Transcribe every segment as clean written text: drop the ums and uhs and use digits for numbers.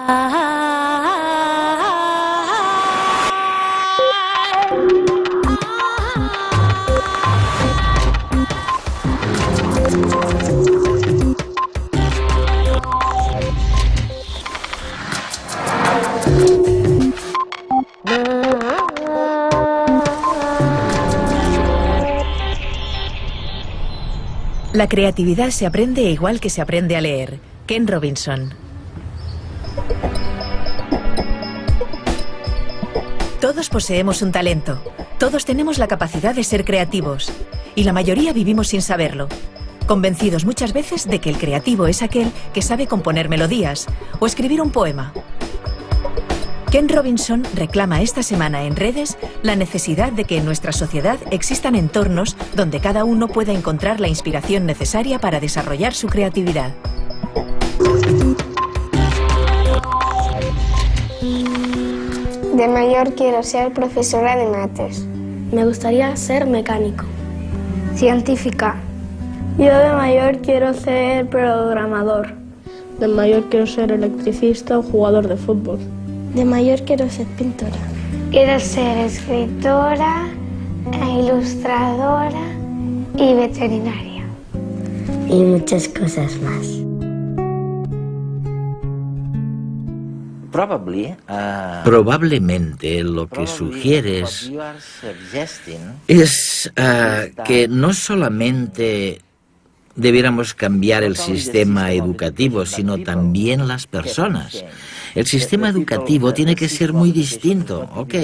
La creatividad se aprende igual que se aprende a leer. Ken Robinson. Todos poseemos un talento. Todos tenemos la capacidad de ser creativos. Y la mayoría vivimos sin saberlo. Convencidos muchas veces de que el creativo es aquel que sabe componer melodías o escribir un poema. Ken Robinson reclama esta semana en redes la necesidad de que en nuestra sociedad existan entornos donde cada uno pueda encontrar la inspiración necesaria para desarrollar su creatividad. De mayor quiero ser profesora de mates. Me gustaría ser mecánico. Científica. Yo de mayor quiero ser programador. De mayor quiero ser electricista o jugador de fútbol. De mayor quiero ser pintora. Quiero ser escritora, ilustradora y veterinaria. Y muchas cosas más. Probablemente lo que sugieres es que no solamente debiéramos cambiar el sistema educativo, sino también las personas. El sistema educativo tiene que ser muy distinto, ok,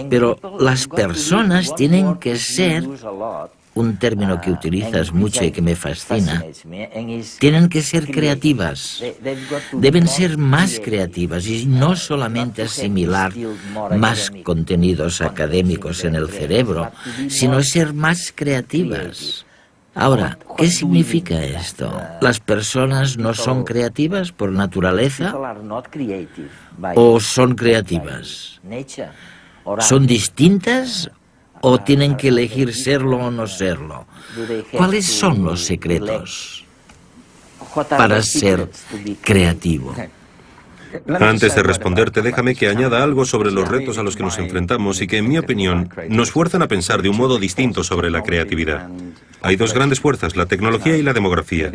pero las personas tienen que ser, un término que utilizas mucho y que me fascina, tienen que ser creativas, deben ser más creativas y no solamente asimilar más contenidos académicos en el cerebro, sino ser más creativas. Ahora, ¿qué significa esto? ¿Las personas no son creativas por naturaleza? ¿O son creativas? ¿Son distintas o tienen que elegir serlo o no serlo? ¿Cuáles son los secretos para ser creativo? Antes de responderte, déjame que añada algo sobre los retos a los que nos enfrentamos y que, en mi opinión, nos fuerzan a pensar de un modo distinto sobre la creatividad. Hay dos grandes fuerzas, la tecnología y la demografía.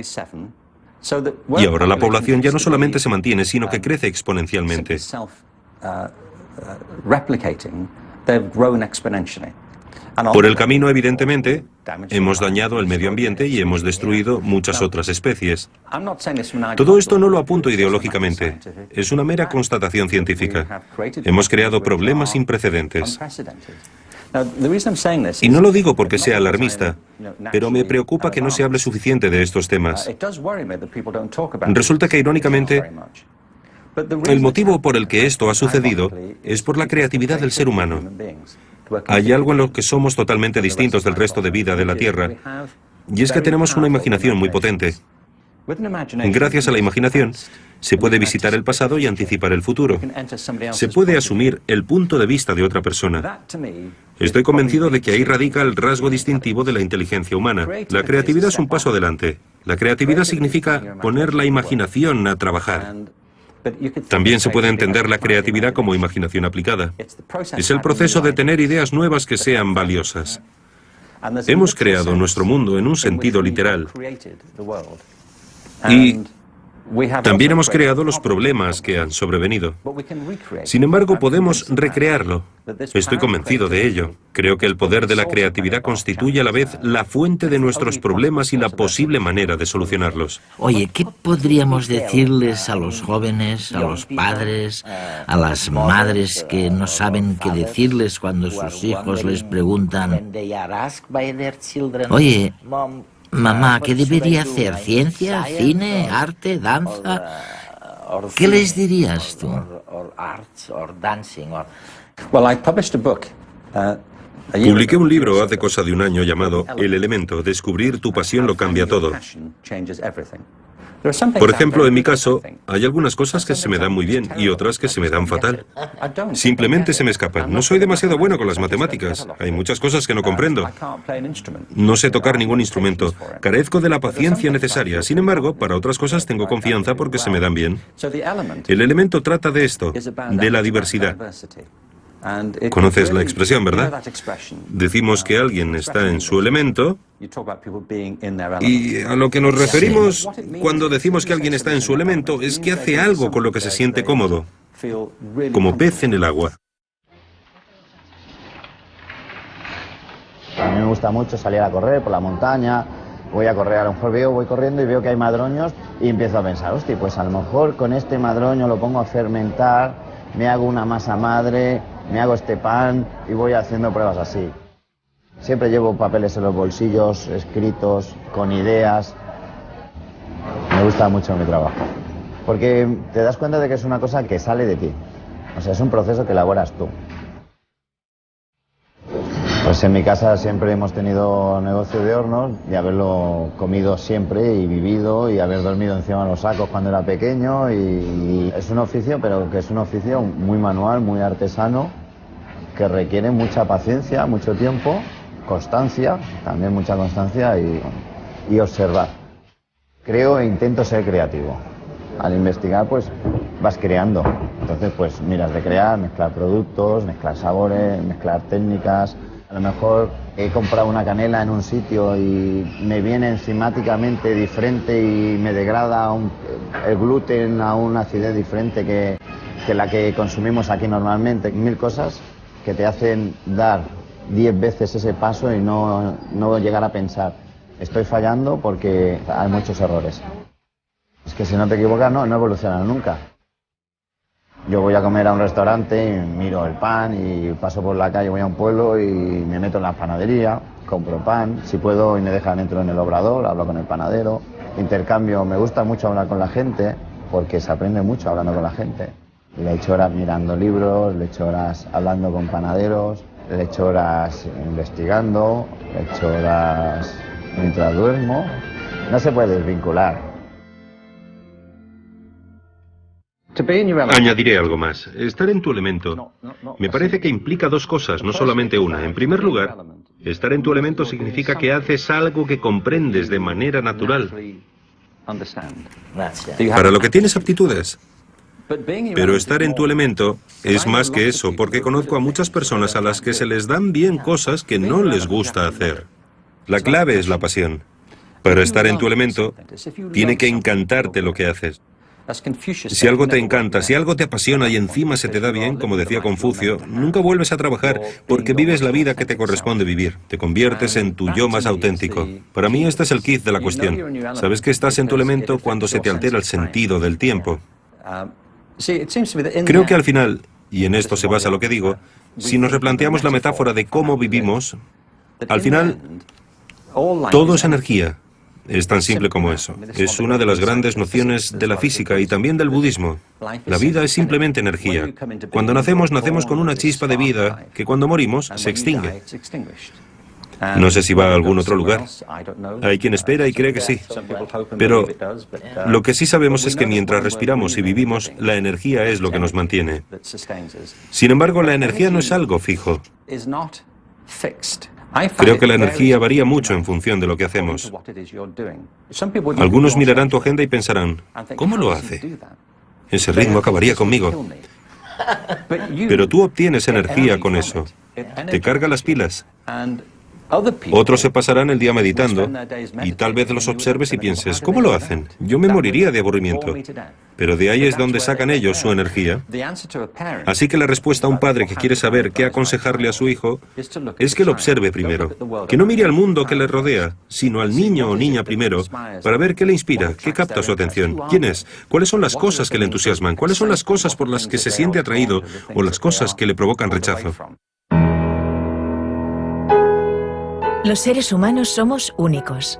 Y ahora la población ya no solamente se mantiene, sino que crece exponencialmente. Por el camino, evidentemente, hemos dañado el medio ambiente y hemos destruido muchas otras especies. Todo esto no lo apunto ideológicamente, es una mera constatación científica. Hemos creado problemas sin precedentes. Y no lo digo porque sea alarmista, pero me preocupa que no se hable suficiente de estos temas. Resulta que, irónicamente, el motivo por el que esto ha sucedido es por la creatividad del ser humano. Hay algo en lo que somos totalmente distintos del resto de vida de la Tierra, y es que tenemos una imaginación muy potente. Gracias a la imaginación, se puede visitar el pasado y anticipar el futuro. Se puede asumir el punto de vista de otra persona. Estoy convencido de que ahí radica el rasgo distintivo de la inteligencia humana. La creatividad es un paso adelante. La creatividad significa poner la imaginación a trabajar. También se puede entender la creatividad como imaginación aplicada. Es el proceso de tener ideas nuevas que sean valiosas. Hemos creado nuestro mundo en un sentido literal. Y también hemos creado los problemas que han sobrevenido. Sin embargo, podemos recrearlo. Estoy convencido de ello. Creo que el poder de la creatividad constituye a la vez la fuente de nuestros problemas y la posible manera de solucionarlos. Oye, ¿qué podríamos decirles a los jóvenes, a los padres, a las madres que no saben qué decirles cuando sus hijos les preguntan: oye, mamá, ¿qué debería hacer? ¿Ciencia, cine, arte, danza? ¿Qué les dirías tú? Publiqué un libro hace cosa de un año llamado El Elemento, Descubrir tu pasión lo cambia todo. Por ejemplo, en mi caso, hay algunas cosas que se me dan muy bien y otras que se me dan fatal. Simplemente se me escapan. No soy demasiado bueno con las matemáticas. Hay muchas cosas que no comprendo. No sé tocar ningún instrumento. Carezco de la paciencia necesaria. Sin embargo, para otras cosas tengo confianza porque se me dan bien. El elemento trata de esto, de la diversidad. Conoces la expresión, ¿verdad? Decimos que alguien está en su elemento y a lo que nos referimos cuando decimos que alguien está en su elemento es que hace algo con lo que se siente cómodo, como pez en el agua. A mí me gusta mucho salir a correr por la montaña, voy a correr, a lo mejor voy corriendo y veo que hay madroños y empiezo a pensar, hostia, pues a lo mejor con este madroño lo pongo a fermentar, me hago una masa madre, me hago este pan y voy haciendo pruebas así. Siempre llevo papeles en los bolsillos, escritos, con ideas. Me gusta mucho mi trabajo, porque te das cuenta de que es una cosa que sale de ti. O sea, es un proceso que elaboras tú. Pues en mi casa siempre hemos tenido negocio de hornos y haberlo comido siempre y vivido y haber dormido encima de los sacos cuando era pequeño y es un oficio, pero que es un oficio muy manual, muy artesano, que requiere mucha paciencia, mucho tiempo, constancia, también mucha constancia y observar. Creo e intento ser creativo. Al investigar pues vas creando, entonces pues miras de crear, mezclar productos, mezclar sabores, mezclar técnicas. A lo mejor he comprado una canela en un sitio y me viene enzimáticamente diferente y me degrada el gluten a una acidez diferente que la que consumimos aquí normalmente. 1000 cosas que te hacen dar 10 veces ese paso y no llegar a pensar, estoy fallando porque hay muchos errores. Es que si no te equivocas no evolucionas nunca. Yo voy a comer a un restaurante y miro el pan y paso por la calle, voy a un pueblo y me meto en la panadería, compro pan, si puedo y me dejan entro en el obrador, hablo con el panadero, intercambio, me gusta mucho hablar con la gente porque se aprende mucho hablando con la gente. Le echo horas mirando libros, le echo horas hablando con panaderos, le echo horas investigando, le echo horas mientras duermo, no se puede desvincular. Añadiré algo más. Estar en tu elemento me parece que implica dos cosas, no solamente una. En primer lugar, estar en tu elemento significa que haces algo que comprendes de manera natural, para lo que tienes aptitudes. Pero estar en tu elemento es más que eso, porque conozco a muchas personas a las que se les dan bien cosas que no les gusta hacer. La clave es la pasión. Para estar en tu elemento, tiene que encantarte lo que haces. Si algo te encanta, si algo te apasiona y encima se te da bien, como decía Confucio, nunca vuelves a trabajar porque vives la vida que te corresponde vivir. Te conviertes en tu yo más auténtico. Para mí este es el kit de la cuestión. Sabes que estás en tu elemento cuando se te altera el sentido del tiempo. Creo que al final, y en esto se basa lo que digo, si nos replanteamos la metáfora de cómo vivimos, al final todo es energía. Es tan simple como eso. Es una de las grandes nociones de la física y también del budismo. La vida es simplemente energía. Cuando nacemos, nacemos con una chispa de vida que cuando morimos se extingue. No sé si va a algún otro lugar. Hay quien espera y cree que sí. Pero lo que sí sabemos es que mientras respiramos y vivimos, la energía es lo que nos mantiene. Sin embargo, la energía no es algo fijo. Creo que la energía varía mucho en función de lo que hacemos. Algunos mirarán tu agenda y pensarán, ¿cómo lo hace? Ese ritmo acabaría conmigo. Pero tú obtienes energía con eso. Te carga las pilas. Otros se pasarán el día meditando y tal vez los observes y pienses, ¿cómo lo hacen? Yo me moriría de aburrimiento. Pero de ahí es donde sacan ellos su energía. Así que la respuesta a un padre que quiere saber qué aconsejarle a su hijo es que lo observe primero. Que no mire al mundo que le rodea, sino al niño o niña primero, para ver qué le inspira, qué capta su atención, quién es, cuáles son las cosas que le entusiasman, cuáles son las cosas por las que se siente atraído o las cosas que le provocan rechazo. Los seres humanos somos únicos.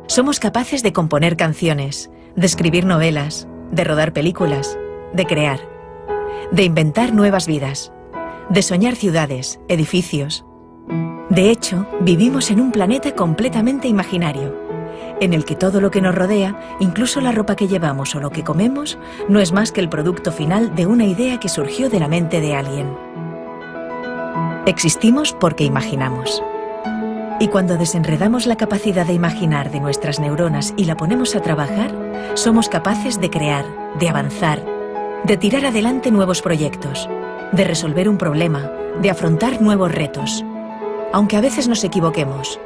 Somos capaces de componer canciones, de escribir novelas, de rodar películas, de crear, de inventar nuevas vidas, de soñar ciudades, edificios. De hecho, vivimos en un planeta completamente imaginario. en el que todo lo que nos rodea, incluso la ropa que llevamos o lo que comemos, no es más que el producto final de una idea que surgió de la mente de alguien. Existimos porque imaginamos. Y cuando desenredamos la capacidad de imaginar de nuestras neuronas y la ponemos a trabajar, somos capaces de crear, de avanzar, de tirar adelante nuevos proyectos, de resolver un problema, de afrontar nuevos retos. Aunque a veces nos equivoquemos,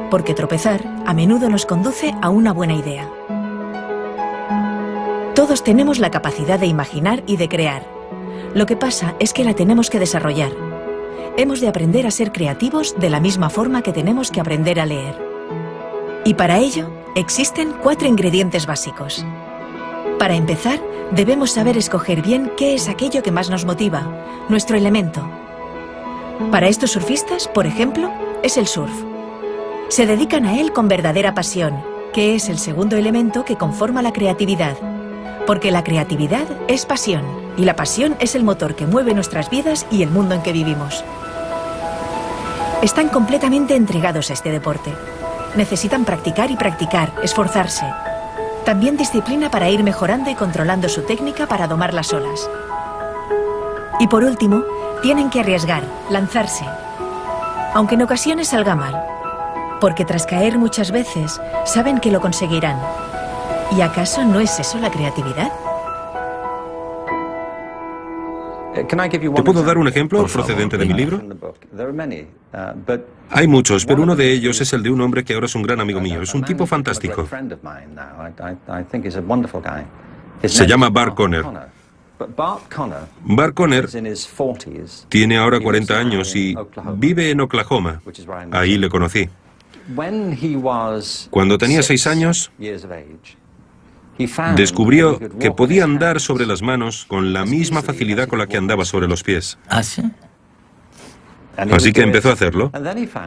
porque tropezar a menudo nos conduce a una buena idea. Todos tenemos la capacidad de imaginar y de crear. Lo que pasa es que la tenemos que desarrollar. Hemos de aprender a ser creativos de la misma forma que tenemos que aprender a leer. Y para ello, existen 4 ingredientes básicos. Para empezar, debemos saber escoger bien qué es aquello que más nos motiva, nuestro elemento. Para estos surfistas, por ejemplo, es el surf. Se dedican a él con verdadera pasión, que es el segundo elemento que conforma la creatividad. Porque la creatividad es pasión, y la pasión es el motor que mueve nuestras vidas y el mundo en que vivimos. Están completamente entregados a este deporte. Necesitan practicar y practicar, esforzarse. También disciplina para ir mejorando y controlando su técnica para domar las olas. Y por último, tienen que arriesgar, lanzarse. Aunque en ocasiones salga mal. Porque tras caer muchas veces, saben que lo conseguirán. ¿Y acaso no es eso la creatividad? ¿Te puedo dar un ejemplo procedente de mi libro? Hay muchos, pero uno de ellos es el de un hombre que ahora es un gran amigo mío. Es un tipo fantástico. Se llama Bart Conner. Bart Conner tiene ahora 40 años y vive en Oklahoma. Ahí le conocí. Cuando tenía 6 años, descubrió que podía andar sobre las manos con la misma facilidad con la que andaba sobre los pies. ¿Ah, sí? Así que empezó a hacerlo.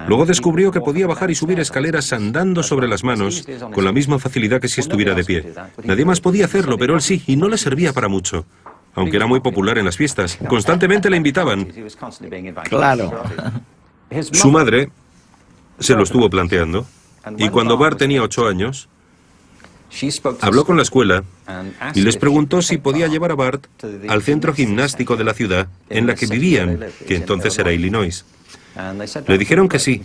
Luego descubrió que podía bajar y subir escaleras andando sobre las manos con la misma facilidad que si estuviera de pie. Nadie más podía hacerlo, pero él sí, y no le servía para mucho. Aunque era muy popular en las fiestas. Constantemente le invitaban. Claro. Su madre se lo estuvo planteando. Y cuando Bart tenía 8 años, habló con la escuela y les preguntó si podía llevar a Bart al centro gimnástico de la ciudad en la que vivían, que entonces era Illinois. Le dijeron que sí,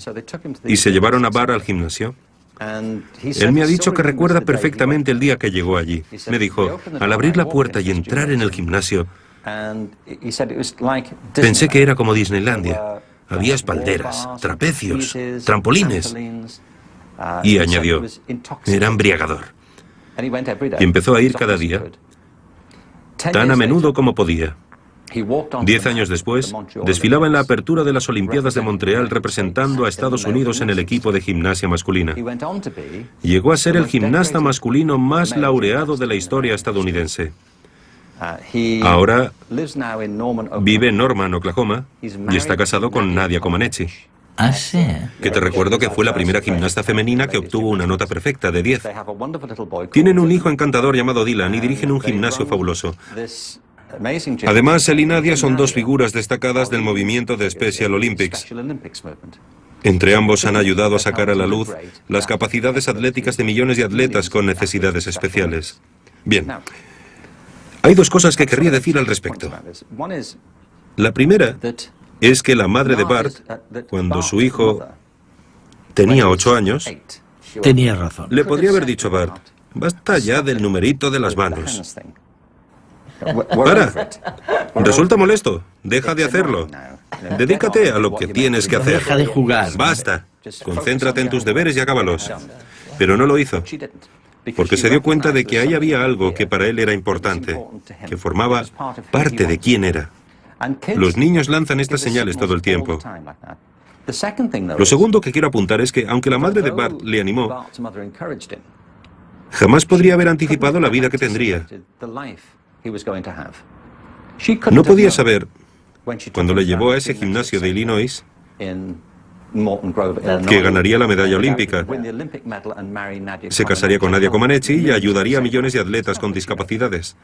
y se llevaron a Bart al gimnasio. Él me ha dicho que recuerda perfectamente el día que llegó allí. Me dijo, al abrir la puerta y entrar en el gimnasio, pensé que era como Disneylandia. Había espalderas, trapecios, trampolines. Y añadió, era embriagador. Y empezó a ir cada día, tan a menudo como podía. 10 años después, desfilaba en la apertura de las Olimpiadas de Montreal representando a Estados Unidos en el equipo de gimnasia masculina. Llegó a ser el gimnasta masculino más laureado de la historia estadounidense. Ahora vive en Norman, Oklahoma, y está casado con Nadia Comaneci. ¿Ah, sí? Que te recuerdo que fue la primera gimnasta femenina que obtuvo una nota perfecta de 10. Tienen un hijo encantador llamado Dylan y dirigen un gimnasio fabuloso. Además, él y Nadia son 2 figuras destacadas del movimiento de Special Olympics. Entre ambos han ayudado a sacar a la luz las capacidades atléticas de millones de atletas con necesidades especiales. Bien, hay 2 cosas que querría decir al respecto. La primera es que la madre de Bart, cuando su hijo tenía 8 años, Tenía razón. le podría haber dicho a Bart, basta ya del numerito de las manos. Para, resulta molesto, deja de hacerlo. Dedícate a lo que tienes que hacer. Deja de jugar. Basta, concéntrate en tus deberes y acábalos. Pero no lo hizo, porque se dio cuenta de que ahí había algo que para él era importante, que formaba parte de quién era. Los niños lanzan estas señales todo el tiempo. Lo segundo que quiero apuntar es que, aunque la madre de Bart le animó, jamás podría haber anticipado la vida que tendría. No podía saber, cuando le llevó a ese gimnasio de Illinois, que ganaría la medalla olímpica, se casaría con Nadia Comaneci y ayudaría a millones de atletas con discapacidades.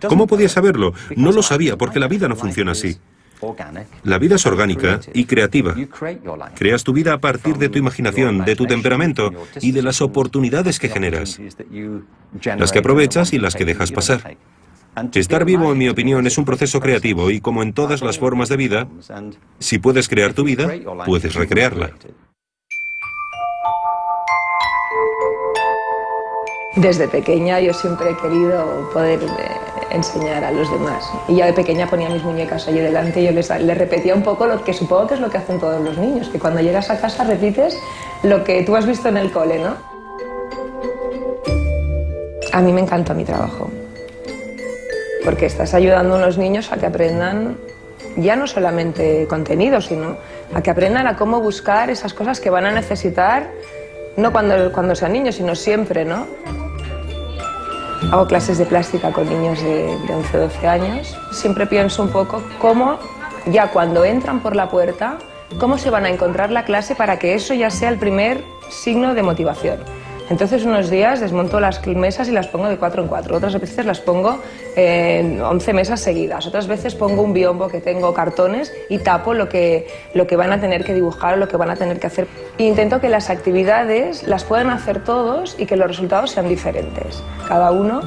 ¿Cómo podía saberlo? No lo sabía, porque la vida no funciona así. La vida es orgánica y creativa. Creas tu vida a partir de tu imaginación, de tu temperamento y de las oportunidades que generas, las que aprovechas y las que dejas pasar. Estar vivo, en mi opinión, es un proceso creativo y, como en todas las formas de vida, si puedes crear tu vida, puedes recrearla. Desde pequeña yo siempre he querido poder enseñar a los demás. Y ya de pequeña ponía mis muñecas allí delante y yo les repetía un poco lo que supongo que es lo que hacen todos los niños, que cuando llegas a casa repites lo que tú has visto en el cole, ¿no? A mí me encanta mi trabajo, porque estás ayudando a unos niños a que aprendan ya no solamente contenido, sino a que aprendan a cómo buscar esas cosas que van a necesitar, no cuando sean niños, sino siempre, ¿no? Hago clases de plástica con niños de 11 o 12 años. Siempre pienso un poco cómo, ya cuando entran por la puerta, cómo se van a encontrar la clase para que eso ya sea el primer signo de motivación. Entonces unos días desmonto las mesas y las pongo de 4 en 4, otras veces las pongo en 11 mesas seguidas, otras veces pongo un biombo que tengo cartones y tapo lo que van a tener que dibujar o lo que van a tener que hacer. E intento que las actividades las puedan hacer todos y que los resultados sean diferentes. Cada uno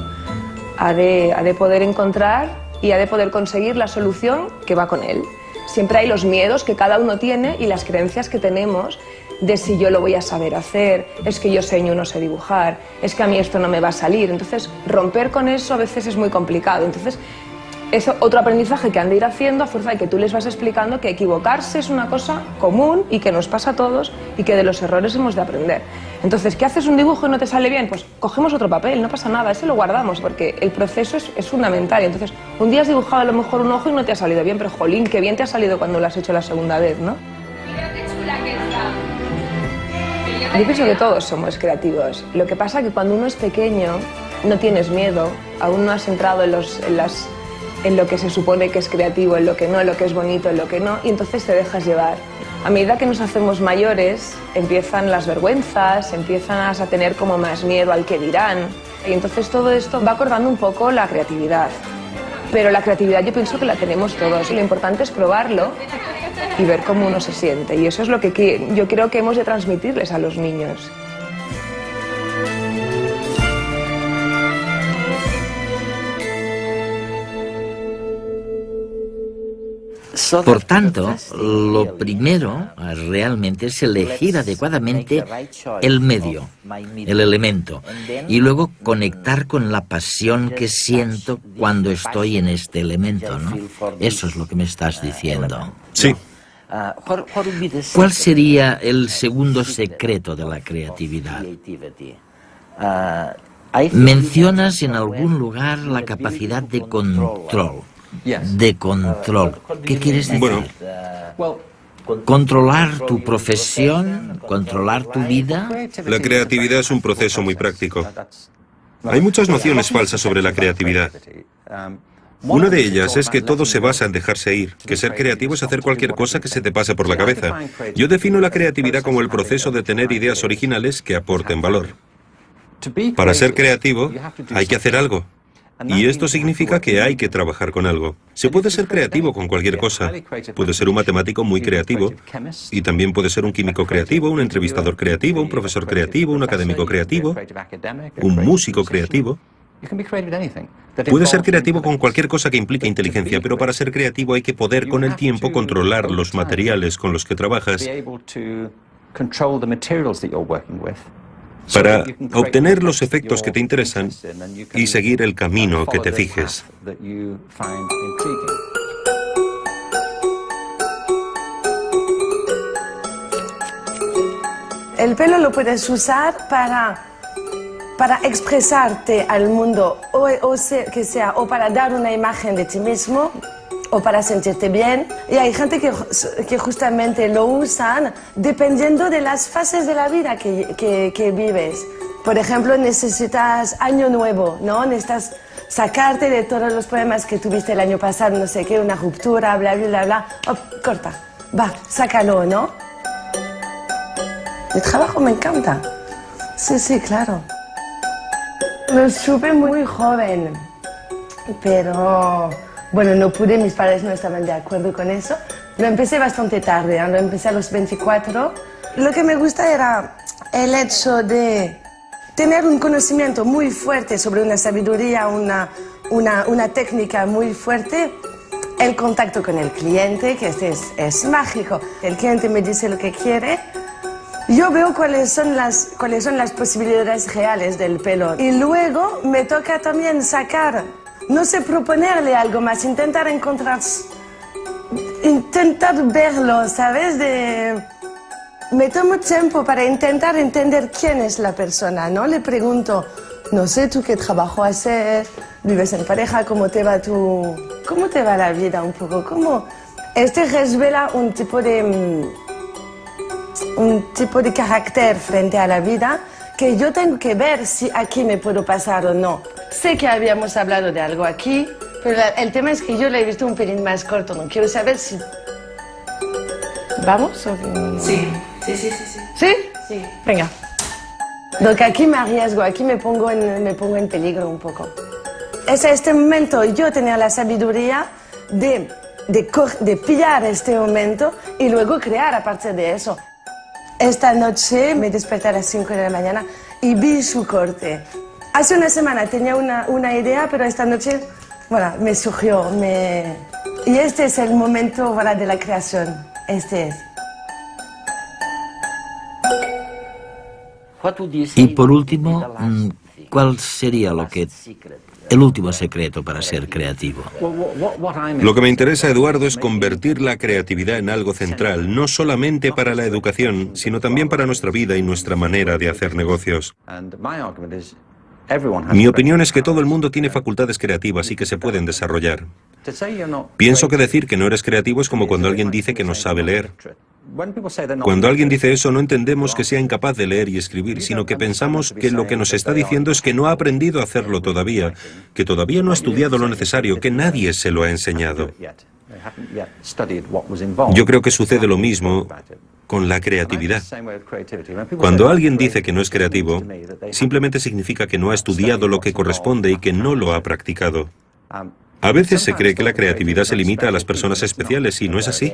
ha de poder encontrar y ha de poder conseguir la solución que va con él. Siempre hay los miedos que cada uno tiene y las creencias que tenemos de si yo lo voy a saber hacer, es que yo seño no sé dibujar, es que a mí esto no me va a salir. Entonces, romper con eso a veces es muy complicado. Entonces, es otro aprendizaje que han de ir haciendo a fuerza de que tú les vas explicando que equivocarse es una cosa común y que nos pasa a todos y que de los errores hemos de aprender. Entonces, ¿qué haces un dibujo y no te sale bien? Pues cogemos otro papel, no pasa nada, ese lo guardamos porque el proceso es fundamental. Y entonces, un día has dibujado a lo mejor un ojo y no te ha salido bien, pero jolín, qué bien te ha salido cuando lo has hecho la segunda vez, ¿no? Yo pienso que todos somos creativos. Lo que pasa es que cuando uno es pequeño no tienes miedo, aún no has entrado en lo que se supone que es creativo, en lo que no, en lo que es bonito, en lo que no, y entonces te dejas llevar. A medida que nos hacemos mayores, empiezan las vergüenzas, empiezas a tener como más miedo al que dirán, y entonces todo esto va cortando un poco la creatividad. Pero la creatividad yo pienso que la tenemos todos, y lo importante es probarlo y ver cómo uno se siente, y eso es lo que yo creo que hemos de transmitirles a los niños. Por tanto, lo primero realmente es elegir adecuadamente el medio, el elemento, y luego conectar con la pasión que siento cuando estoy en este elemento, ¿no? Eso es lo que me estás diciendo. Sí. ¿Cuál sería el segundo secreto de la creatividad? Mencionas en algún lugar la capacidad de control. De control. ¿Qué quieres decir? Bueno, ¿controlar tu profesión? ¿Controlar tu vida? la creatividad es un proceso muy práctico. Hay muchas nociones falsas sobre la creatividad. Una de ellas es que todo se basa en dejarse ir, que ser creativo es hacer cualquier cosa que se te pase por la cabeza. Yo defino la creatividad como el proceso de tener ideas originales que aporten valor. Para ser creativo hay que hacer algo. Y esto significa que hay que trabajar con algo. Se puede ser creativo con cualquier cosa. Puede ser un matemático muy creativo y también puede ser un químico creativo, un entrevistador creativo, un profesor creativo, un académico creativo, un músico creativo. Puede ser creativo con cualquier cosa que implique inteligencia, pero para ser creativo hay que poder con el tiempo controlar los materiales con los que trabajas para obtener los efectos que te interesan y seguir el camino que te fijes. El pelo lo puedes usar para expresarte al mundo, o para dar una imagen de ti mismo, o para sentirte bien. Y hay gente que justamente lo usan dependiendo de las fases de la vida que vives. Por ejemplo, necesitas año nuevo, ¿no? Necesitas sacarte de todos los problemas que tuviste el año pasado, no sé qué, una ruptura, bla, bla, bla, bla. Oh, corta, va, sácalo, ¿no? Mi trabajo me encanta. Sí, sí, claro. Lo supe muy joven, pero Bueno, no pude, mis padres no estaban de acuerdo con eso. Lo empecé bastante tarde, lo empecé a los 24. Lo que me gusta era el hecho de tener un conocimiento muy fuerte sobre una sabiduría, una técnica muy fuerte. El contacto con el cliente, que es mágico. El cliente me dice lo que quiere. Yo veo cuáles son las posibilidades reales del pelo. Y luego me toca también sacar, no sé, proponerle algo más, intentar verlo, ¿sabes? Me tomo tiempo para intentar entender quién es la persona, ¿no? Le pregunto, no sé, ¿tú qué trabajo haces? ¿Vives en pareja? ¿Cómo te va la vida un poco? Revela un tipo de carácter frente a la vida que yo tengo que ver si aquí me puedo pasar o no. Sé que habíamos hablado de algo aquí, pero el tema es que yo lo he visto un pelín más corto. No quiero saber si... ¿Vamos? Sí. ¿Sí? Sí. Venga. Donc aquí me arriesgo, aquí me pongo en peligro un poco. Es este momento yo tenía la sabiduría de pillar este momento y luego crear a partir de eso. Esta noche me desperté a las 5 de la mañana y vi su corte. Hace una semana tenía una idea, pero esta noche, bueno, me surgió. Y este es el momento, bueno, de la creación. Este es. Y por último, ¿cuál sería el último secreto para ser creativo? Lo que me interesa, Eduardo, es convertir la creatividad en algo central, no solamente para la educación, sino también para nuestra vida y nuestra manera de hacer negocios. Mi opinión es que todo el mundo tiene facultades creativas y que se pueden desarrollar. Pienso que decir que no eres creativo es como cuando alguien dice que no sabe leer. Cuando alguien dice eso, no entendemos que sea incapaz de leer y escribir, sino que pensamos que lo que nos está diciendo es que no ha aprendido a hacerlo todavía, que todavía no ha estudiado lo necesario, que nadie se lo ha enseñado. Yo creo que sucede lo mismo con la creatividad. Cuando alguien dice que no es creativo, simplemente significa que no ha estudiado lo que corresponde y que no lo ha practicado. A veces se cree que la creatividad se limita a las personas especiales y no es así.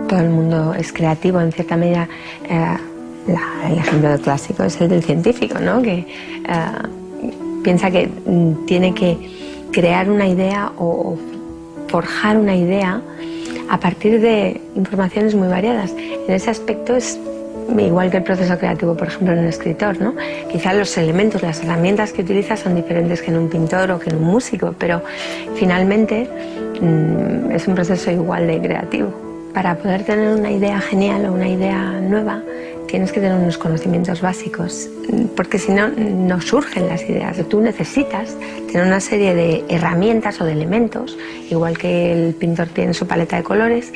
Todo el mundo es creativo, en cierta medida. El ejemplo clásico es el del científico, ¿no? Que piensa que tiene que crear una idea o forjar una idea a partir de informaciones muy variadas. En ese aspecto es igual que el proceso creativo, por ejemplo, en un escritor, ¿no? Quizás los elementos, las herramientas que utiliza son diferentes que en un pintor o que en un músico, pero finalmente es un proceso igual de creativo. Para poder tener una idea genial o una idea nueva, tienes que tener unos conocimientos básicos, porque si no, no surgen las ideas. Tú necesitas tener una serie de herramientas o de elementos, igual que el pintor tiene su paleta de colores,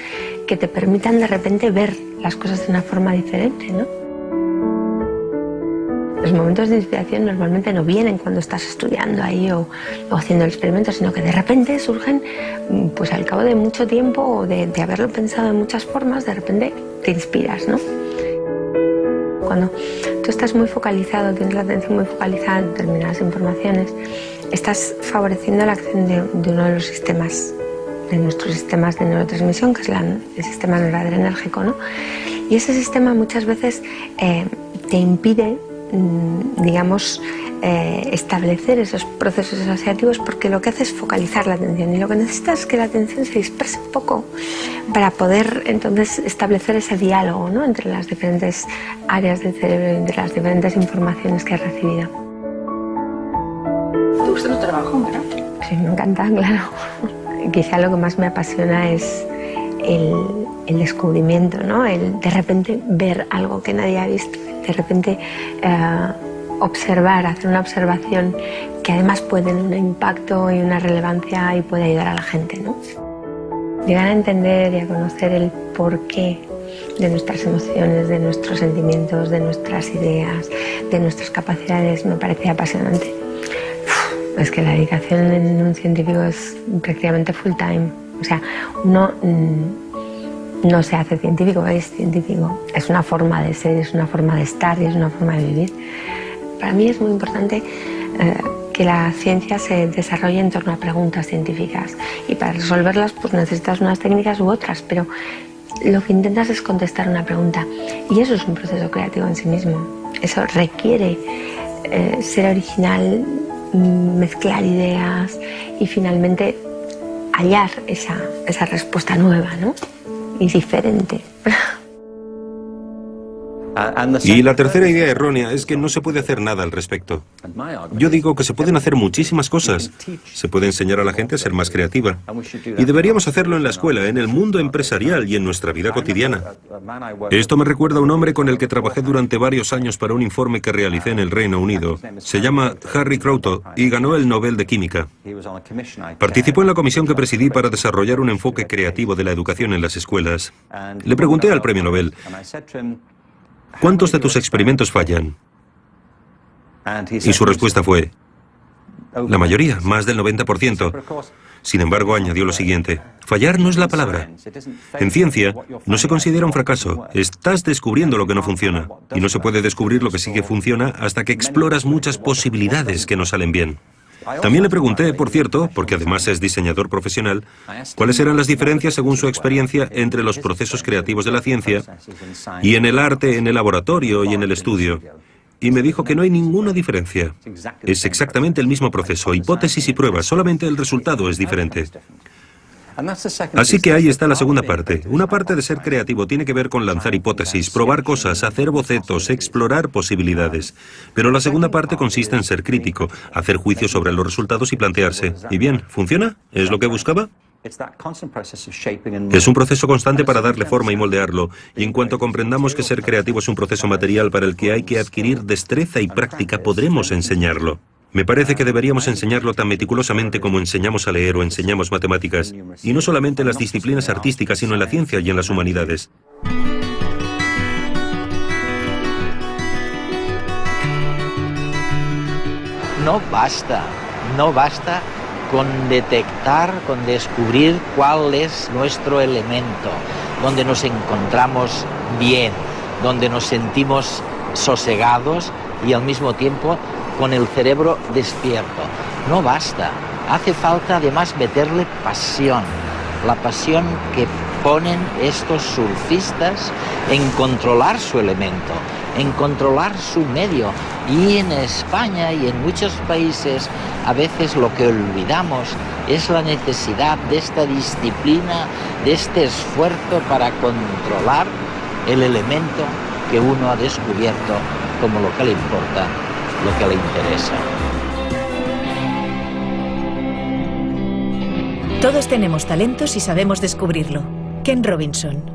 que te permitan de repente ver las cosas de una forma diferente, ¿no? Los momentos de inspiración normalmente no vienen cuando estás estudiando ahí o haciendo el experimento, sino que de repente surgen pues al cabo de mucho tiempo o de haberlo pensado de muchas formas, de repente te inspiras, ¿no? Cuando tú estás muy focalizado, tienes la atención muy focalizada en determinadas informaciones, estás favoreciendo la acción de uno de los sistemas, de nuestros sistemas de neurotransmisión, que es el sistema noradrenérgico, ¿no? Y ese sistema muchas veces te impide, digamos, establecer esos procesos asociativos, porque lo que hace es focalizar la atención y lo que necesitas es que la atención se disperse un poco para poder entonces establecer ese diálogo, ¿no?, entre las diferentes áreas del cerebro y entre las diferentes informaciones que has recibido. ¿Te gusta tu trabajo, verdad? Sí, me encanta, claro. Quizá lo que más me apasiona es el descubrimiento, ¿no? El de repente ver algo que nadie ha visto, de repente observar, hacer una observación que además puede tener un impacto y una relevancia y puede ayudar a la gente, ¿no? Llegar a entender y a conocer el porqué de nuestras emociones, de nuestros sentimientos, de nuestras ideas, de nuestras capacidades, me parece apasionante. Es que la dedicación en un científico es prácticamente full time. O sea, uno no se hace científico, es científico. Es una forma de ser, es una forma de estar y es una forma de vivir. Para mí es muy importante que la ciencia se desarrolle en torno a preguntas científicas y para resolverlas pues necesitas unas técnicas u otras, pero lo que intentas es contestar una pregunta y eso es un proceso creativo en sí mismo. Eso requiere ser original, mezclar ideas y finalmente hallar esa respuesta nueva, ¿no? Y diferente. Y la tercera idea errónea es que no se puede hacer nada al respecto. Yo digo que se pueden hacer muchísimas cosas. Se puede enseñar a la gente a ser más creativa. Y deberíamos hacerlo en la escuela, en el mundo empresarial y en nuestra vida cotidiana. Esto me recuerda a un hombre con el que trabajé durante varios años para un informe que realicé en el Reino Unido. Se llama Harry Kroto y ganó el Nobel de Química. Participó en la comisión que presidí para desarrollar un enfoque creativo de la educación en las escuelas. Le pregunté al premio Nobel: ¿cuántos de tus experimentos fallan? Y su respuesta fue: la mayoría, más del 90%. Sin embargo, añadió lo siguiente: fallar no es la palabra. En ciencia, no se considera un fracaso. Estás descubriendo lo que no funciona. Y no se puede descubrir lo que sí que funciona hasta que exploras muchas posibilidades que no salen bien. También le pregunté, por cierto, porque además es diseñador profesional, cuáles eran las diferencias según su experiencia entre los procesos creativos de la ciencia y en el arte, en el laboratorio y en el estudio. Y me dijo que no hay ninguna diferencia. Es exactamente el mismo proceso, hipótesis y pruebas, solamente el resultado es diferente. Así que ahí está la segunda parte. Una parte de ser creativo tiene que ver con lanzar hipótesis, probar cosas, hacer bocetos, explorar posibilidades. Pero la segunda parte consiste en ser crítico, hacer juicios sobre los resultados y plantearse: ¿y bien, funciona? ¿Es lo que buscaba? Es un proceso constante para darle forma y moldearlo, y en cuanto comprendamos que ser creativo es un proceso material para el que hay que adquirir destreza y práctica, podremos enseñarlo. Me parece que deberíamos enseñarlo tan meticulosamente como enseñamos a leer o enseñamos matemáticas, y no solamente en las disciplinas artísticas, sino en la ciencia y en las humanidades. No basta con detectar, con descubrir cuál es nuestro elemento, donde nos encontramos bien, donde nos sentimos sosegados y al mismo tiempo con el cerebro despierto. No basta. Hace falta además meterle pasión. La pasión que ponen estos surfistas en controlar su elemento, en controlar su medio. Y en España y en muchos países a veces lo que olvidamos es la necesidad de esta disciplina, de este esfuerzo para controlar el elemento que uno ha descubierto como lo que le importa, lo que le interesa. Todos tenemos talentos y sabemos descubrirlo. Ken Robinson.